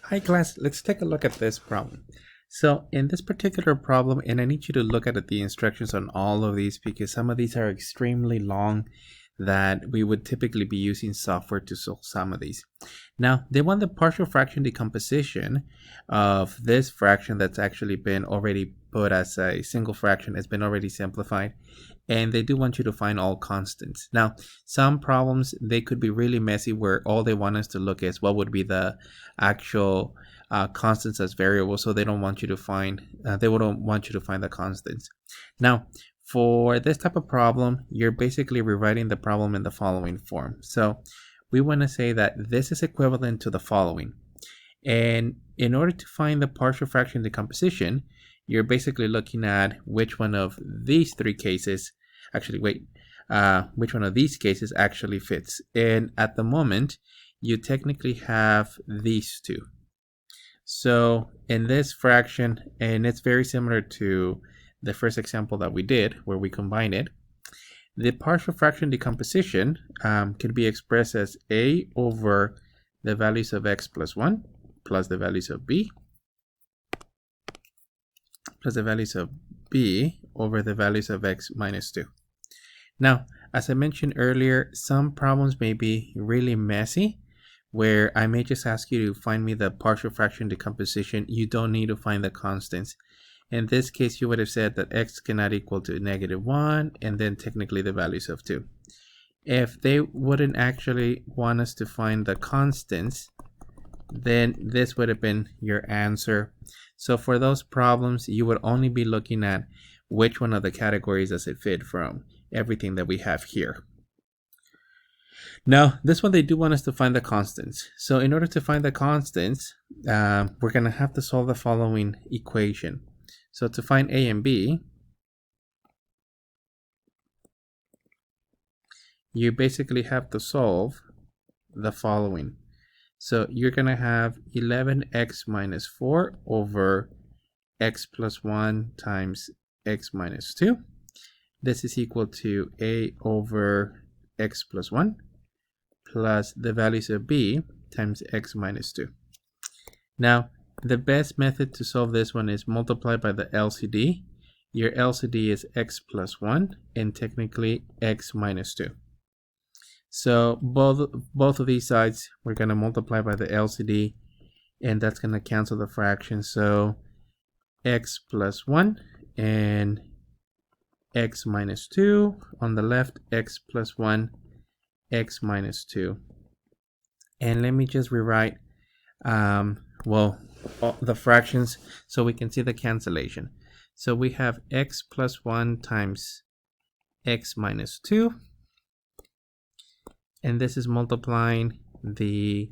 Hi class, let's take a look at this problem. So in this particular problem, and I need you to look at the instructions on all of these because some of these are extremely long that we would typically be using software to solve some of these. Now, they want the partial fraction decomposition of this fraction that's actually been already put as a single fraction, has been already simplified, and they do want you to find all constants. Now, some problems, they could be really messy where all they want us to look is what would be the actual constants as variables, so they don't want you to find the constants. Now, for this type of problem, you're basically rewriting the problem in the following form. So we want to say that this is equivalent to the following. And in order to find the partial fraction decomposition, you're basically looking at which one of these three cases, which one of these cases actually fits. And at the moment, you technically have these two. So in this fraction, and it's very similar to the first example that we did where we combined it, the partial fraction decomposition can be expressed as a over the values of x plus 1 plus the values of b plus the values of b over the values of x minus 2. Now, as I mentioned earlier, some problems may be really messy where I may just ask you to find me the partial fraction decomposition. You don't need to find the constants. In this case, you would have said that x cannot equal to -1 and then technically the values of 2. If they wouldn't actually want us to find the constants, then this would have been your answer. So for those problems, you would only be looking at which one of the categories does it fit from everything that we have here. Now, this one, they do want us to find the constants. So in order to find the constants, we're going to have to solve the following equation. So to find a and b, you basically have to solve the following. So you're going to have 11x minus 4 over x plus 1 times x minus 2. This is equal to a over x plus 1 plus the values of b times x minus 2. Now, the best method to solve this one is multiply by the LCD. Your LCD is x plus 1 and technically x minus 2. So both of these sides, we're going to multiply by the LCD, and that's going to cancel the fraction. So x plus 1 and x minus 2. On the left, x plus 1, x minus 2. And let me just rewrite the fractions so we can see the cancellation. So we have x plus 1 times x minus 2, and this is multiplying the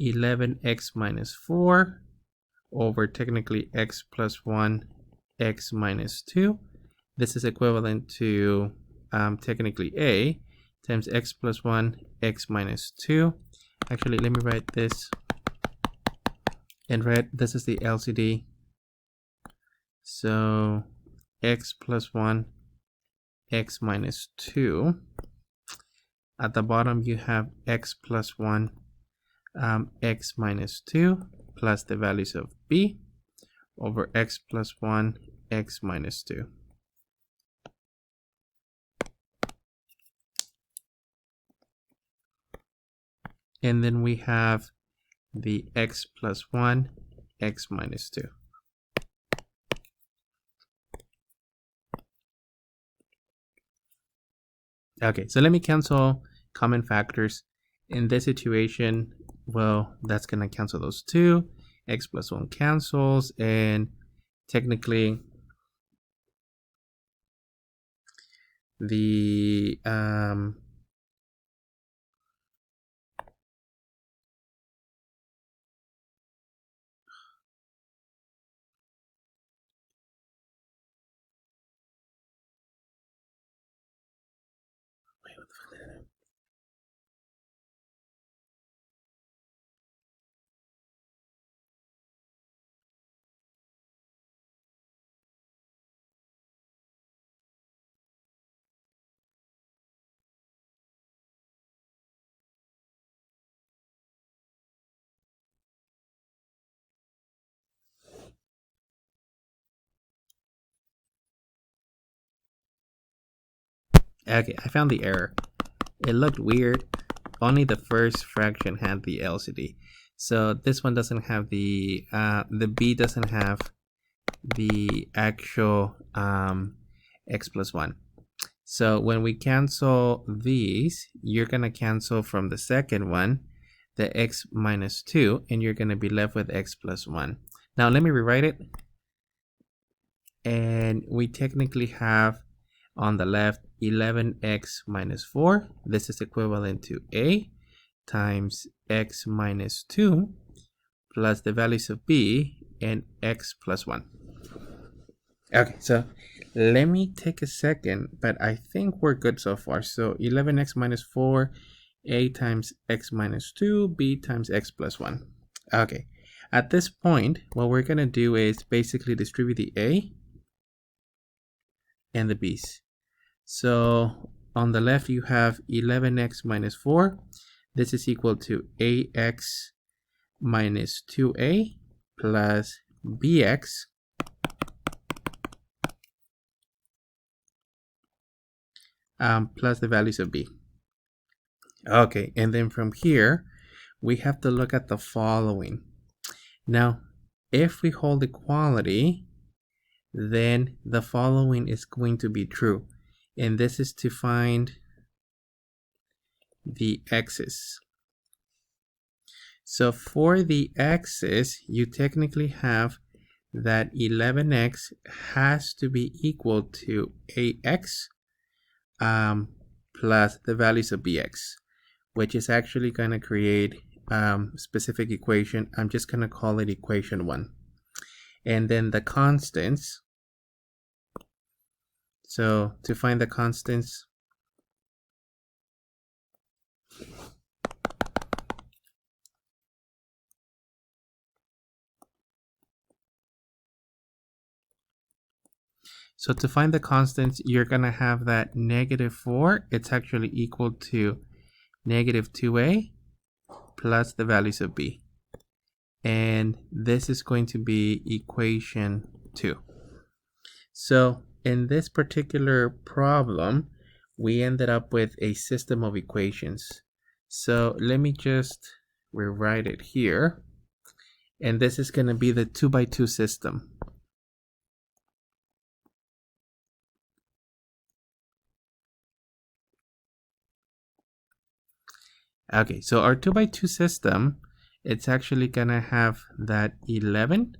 11x minus 4 over technically x plus 1 x minus 2. This is equivalent to technically a times x plus 1 x minus 2. Actually, let me write this in red. This is the LCD. So x plus 1 x minus 2. At the bottom you have x plus 1 x minus 2 plus the values of b over x plus 1 x minus 2. And then we have the x plus 1 x minus 2. Okay, so let me cancel common factors. In this situation, well, that's going to cancel those two. X plus 1 cancels, and technically the Okay, I found the error. It looked weird. Only the first fraction had the LCD. So this one doesn't have the B doesn't have the actual x plus 1. So when we cancel these, you're going to cancel from the second one, the x minus 2, and you're going to be left with x plus 1. Now let me rewrite it. And we technically have on the left 11x minus 4. This is equivalent to a times x minus 2 plus the values of b and x plus 1. Okay, so let me take a second, but I think we're good so far. So 11x minus 4, a times x minus 2, b times x plus 1. Okay, at this point, what we're going to do is basically distribute the a and the b's. So on the left, you have 11x minus 4. This is equal to ax minus 2a plus bx plus the values of b. Okay, and then from here, we have to look at the following. Now, if we hold equality, then the following is going to be true. And this is to find the x's. So for the x's, you technically have that 11x has to be equal to ax plus the values of bx, which is actually going to create specific equation. I'm just going to call it equation 1. And then the constants. So to find the constants, you're going to have that negative 4. It's actually equal to negative 2a plus the values of b. And this is going to be equation 2. So in this particular problem, we ended up with a system of equations. So let me just rewrite it here. And this is going to be the 2x2 system. Okay, so our 2x2 system, it's actually going to have that 11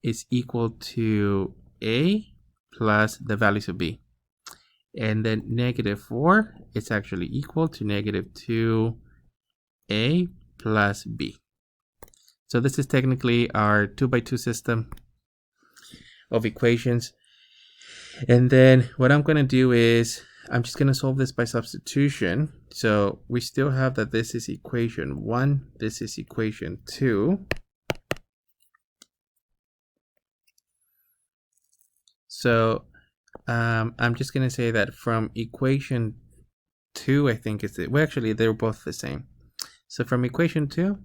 is equal to a plus the values of b. And then negative 4 is actually equal to negative 2a plus b. So this is technically our 2x2 system of equations. And then what I'm going to do is I'm just going to solve this by substitution. So we still have that this is equation 1, this is equation 2. So I'm just going to say that from equation 2, I think it's it. Well, actually, they're both the same. So from equation 2,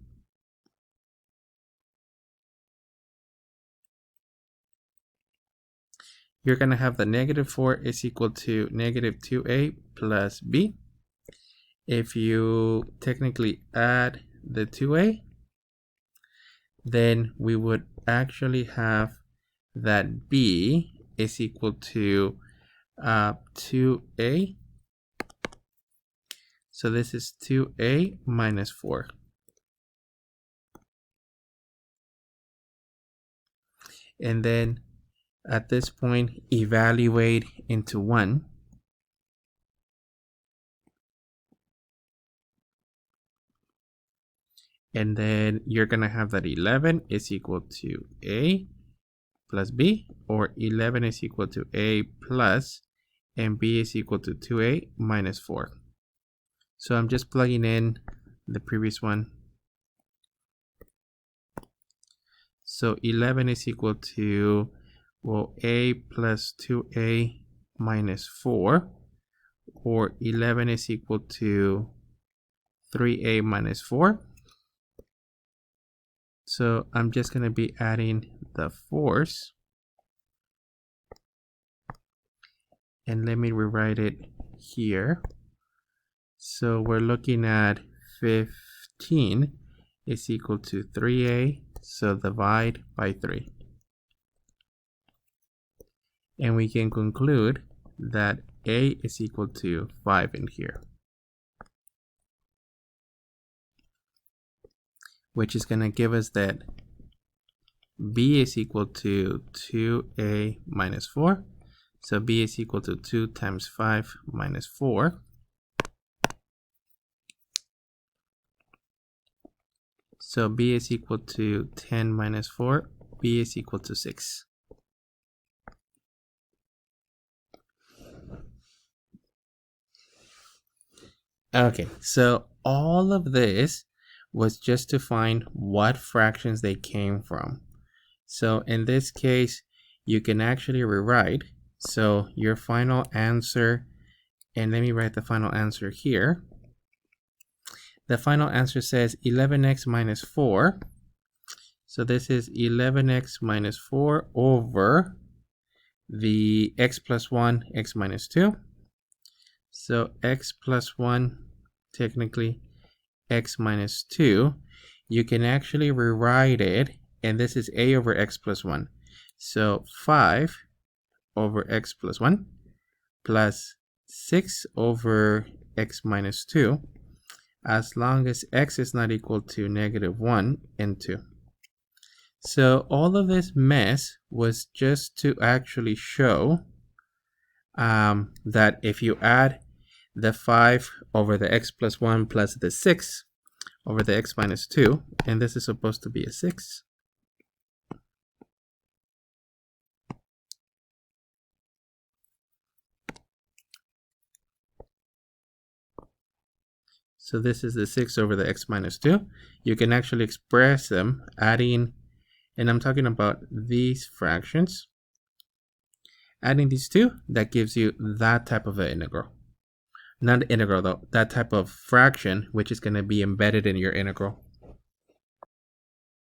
you're going to have the negative 4 is equal to negative 2a plus b. If you technically add the 2a, then we would actually have that b is equal to 2a. So this is 2a minus 4. And then at this point, evaluate into 1. And then you're going to have that 11 is equal to a plus b, or 11 is equal to a plus, and b is equal to 2a minus 4. So I'm just plugging in the previous one. So 11 is equal to, well, a plus 2a minus 4, or 11 is equal to 3a minus 4. So I'm just going to be adding the 4's. And let me rewrite it here. So we're looking at 15 is equal to 3a, so divide by 3. And we can conclude that a is equal to 5 in here, which is going to give us that b is equal to 2a minus 4. So b is equal to 2 times 5 minus 4. So b is equal to 10 minus 4. B is equal to 6. Okay, so all of this was just to find what fractions they came from. So in this case, you can actually rewrite. So your final answer, and let me write the final answer here. The final answer says 11x minus 4. So this is 11x minus 4 over the x plus 1, x minus 2. So x plus 1, technically x minus 2. You can actually rewrite it, and this is a over x plus 1. So 5 over x plus 1 plus 6 over x minus 2, as long as x is not equal to -1 and 2. So all of this mess was just to actually show that if you add the 5 over the x plus 1 plus the 6 over the x minus 2, and this is supposed to be a 6. So this is the 6 over the x minus 2. You can actually express them adding, and I'm talking about these fractions. Adding these two, that gives you that type of an integral. Not integral though, that type of fraction, which is going to be embedded in your integral.